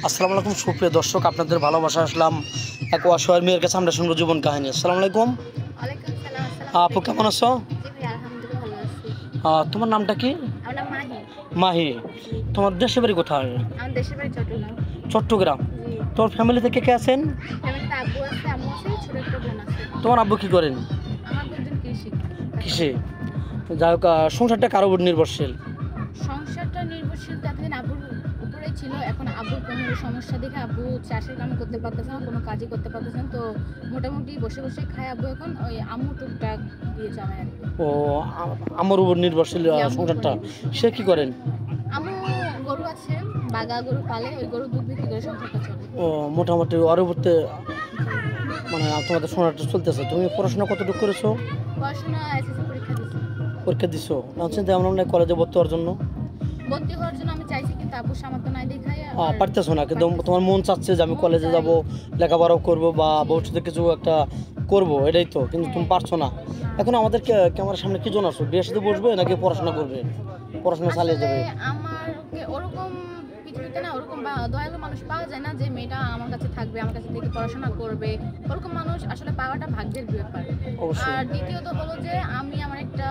আসসালামু আলাইকুম সুপ্রিয় দর্শক, আপনাদের ভালোবাসা আসলাম এক অসহায় মেয়ের কাছে। আমরা শুনবো জীবন কাহিনী। আসসালামু আলাইকুম। ওয়ালাইকুম সালাম। আপু কেমন আছো? জি ভাই, আলহামদুলিল্লাহ ভালো আছি। তোমার নামটা কি? আমার নাম মাহি। মাহি। জি। তোমার দেশের বাড়ি কোথায়? আমার দেশের বাড়ি চট্টগ্রাম। চট্টগ্রাম। জি। তোমার ফ্যামিলিতে কে কে আছেন? ফ্যামিলিতে আব্বু আছে, আম্মু আছে, ছোট একটা বোন আছে। তোমার আব্বু কি করেন? আমার আব্বু একজন কৃষি। কিসে? যাই হোক, সংসারটা কারো উপর নির্ভরশীল? সংসারটা নির্ভরশীল এতদিন আব্বুর উপরেই ছিল। এখন আব্বুর কোমরের সমস্যা দেখে আব্বু চাষের কাম করতে পারতেছে না, কোনো কাজই করতে পারতেছে না। তো মোটামুটি বসে বসে খায় আব্বু। এখন ওই আম্মু টুকটাক দিয়ে চালায় আর কি। ও, আমার উপর নির্ভরশীল জি, আম্মুর উপর সংসারটা। নির্ভরশীল। সে কি করেন? আম্মু গরু আছে, বাগা গরু পালে, ওই গরু দুধ বিক্রি করে সংসারটা চলে। ও, মোটামুটি ওর উপরতে মানে তোমাদের সংসারটা চলতেছে। তুমি পড়াশোনা কতটুকু করেছো? পড়াশোনা এসএসসি পরীক্ষা দিয়েছি। পরীক্ষা দিছো? চিন্তা ভাবনা নাই কলেজে ভর্তি হওয়ার জন্য? ভর্তি হওয়ার জন্য আমি চাইছি, কিন্তু আব্বু সামর্থ্য নাই দেখাই পারতেছো না, কিন্তু তোমার মন চাচ্ছে যে আমি কলেজে যাব, লেখাপড়াও করবো বা ভবিষ্যতে কিছু একটা করব, এটাই তো, কিন্তু তুমি পারছো না। এখন আমাদের ক্যামেরার সামনে কি জন আসো? বিয়ের সাথে বসবে নাকি পড়াশোনা করবে? পড়াশোনা চালিয়ে যাবে? আমার ওরকম পৃথিবীতে না ওরকম দয়ালু মানুষ পাওয়া যায় না যে মেয়েটা আমার কাছে থাকবে, আমার কাছে থেকে পড়াশোনা করবে। ওরকম মানুষ আসলে পাওয়াটা ভাগ্যের ব্যাপার। অবশ্যই। আর দ্বিতীয়ত হলো যে আমি আমার একটা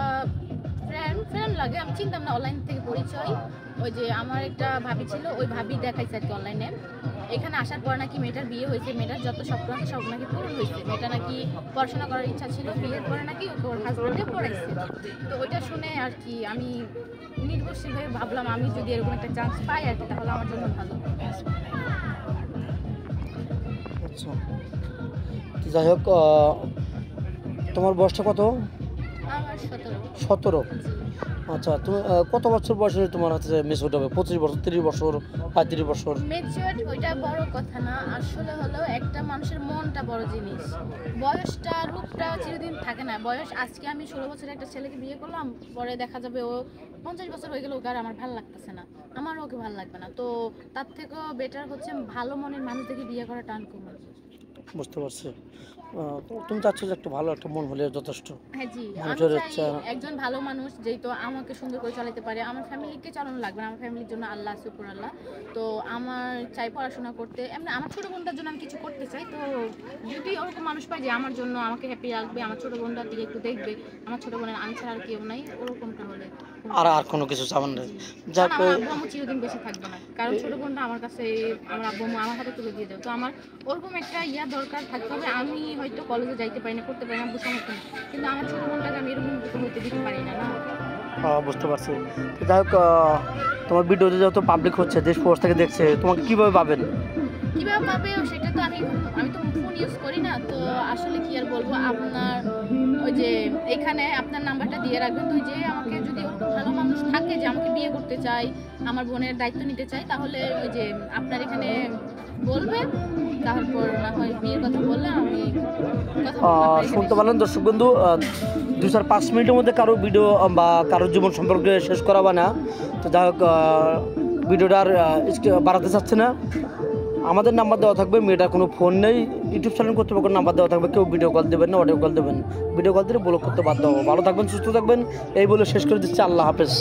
ফ্রেন্ড লাগে, আমি চিনতাম না, অনলাইন থেকে পরিচয়। ওই যে আমার একটা ভাবি ছিল, ওই ভাবি দেখাইছে আর কি অনলাইনে। এখানে আসার পর নাকি মেয়েটার বিয়ে হয়েছে, মেয়েটার যত স্বপ্ন আছে সব নাকি পূরণ হয়েছে। মেয়েটা নাকি পড়াশোনা করার ইচ্ছা ছিল, বিয়ের পরে নাকি ওর হাজব্যান্ডে পড়াইছে। তো ওইটা শুনে আর কি আমি নির্ভরশীল হয়ে ভাবলাম আমি যদি এরকম একটা চান্স পাই আর কি, তাহলে আমার জন্য ভালো। আচ্ছা, তো যাই হোক, তোমার বয়সটা কত? আমার 17। 17? আচ্ছা, তুমি কত বছর বয়সে তোমার হচ্ছে মেচুর হবে? 25 বছর, 30 বছর, 35 বছর? ম্যাচিউরড ওইটা বড় কথা না, আসলে হলো একটা মানুষের মনটা বড় জিনিস। বয়সটা রূপটা চিরদিন থাকে না। বয়স আজকে আমি 16 বছরের একটা ছেলেকে বিয়ে করলাম, পরে দেখা যাবে ও 50 বছর হয়ে গেল, ওকে আর আমার ভালো লাগতেছে না, আমারও ওকে ভালো লাগবে না। তো তার থেকেও বেটার হচ্ছে ভালো মনের মানুষ দেখে বিয়ে করা টান কমার। বুঝতে পারছি। তুমি চাচ্ছ যে একটু ভালো একটা মন হলে যথেষ্ট? হ্যাঁ জি, আমি মানুষের চাই ইচ্ছা। একজন ভালো মানুষ যেই তো আমাকে সুন্দর করে চালাতে পারে। আমার ফ্যামিলিকে চালানো লাগবে না, আমার ফ্যামিলির জন্য আল্লাহ আছে, উপর আল্লাহ। তো আমার চাই পড়াশোনা করতে, এমনি আমার ছোটো বোনটার জন্য আমি কিছু করতে চাই। তো যদি ওরকম মানুষ পাই যে আমার জন্য আমাকে হ্যাপি রাখবে, আমার ছোটো বোনটার দিকে একটু দেখবে, আমার ছোটো বোনের আমি ছাড়া আর কেউ নাই, ওরকমটা হলে আর কোনো কিছু চাবেন না? যাক, আমার আব্বু আম্মু চিরদিন বেশি থাকবে না, কারণ ছোটো বোনটা আমার কাছে, আমার আব্বু আম্মু আমার হাতে তুলে দিয়ে যাবে। তো আমার ওরকম একটা দরকার থাকতে হবে। আমি হয়তো কলেজে যাইতে পারি না, করতে পারি না, আব্বু সমর্থ না, কিন্তু আমার ছোটো বোনটাকে আমি এরকম হইতে দিতে পারি না। না, বুঝতে পারছি। তো যাই হোক, তোমার ভিডিওতে যত পাবলিক হচ্ছে, দেশ ফোর্স থেকে দেখছে, তোমাকে কিভাবে পাবেন? কিভাবে পাবে সেটা তো আমি তো ফোন ইউজ করি না, তো আসলে কি আর বলবো। আপনার ওই যে এখানে আপনার নাম্বারটা দিয়ে রাখবেন, তো যে আমাকে যদি ওরকম ভালো মানুষ থাকে যে আমাকে বিয়ে করতে চাই, আমার বোনের দায়িত্ব নিতে চাই, তাহলে ওই যে আপনার এখানে বলবেন, তারপর না হয় বিয়ের কথা বললে আমি শুনতে পারলেন দর্শক বন্ধু, 2-5 মিনিটের মধ্যে কারো ভিডিও বা কারোর জীবন সম্পর্কে শেষ করাবা না। তো যাই হোক, ভিডিওটা আর বাড়াতে চাচ্ছে না। আমাদের নাম্বার দেওয়া থাকবে, মেয়েটার কোনো ফোন নেই, ইউটিউব চ্যানেল কর্তৃপক্ষের নাম্বার দেওয়া থাকবে। কেউ ভিডিও কল দেবেন না, অডিও কল দেবেন। ভিডিও কল দিলে ব্লক করতে বাধ্য হবো। ভালো থাকবেন, সুস্থ থাকবেন, এই বলে শেষ করে দিচ্ছি। আল্লাহ হাফেজ।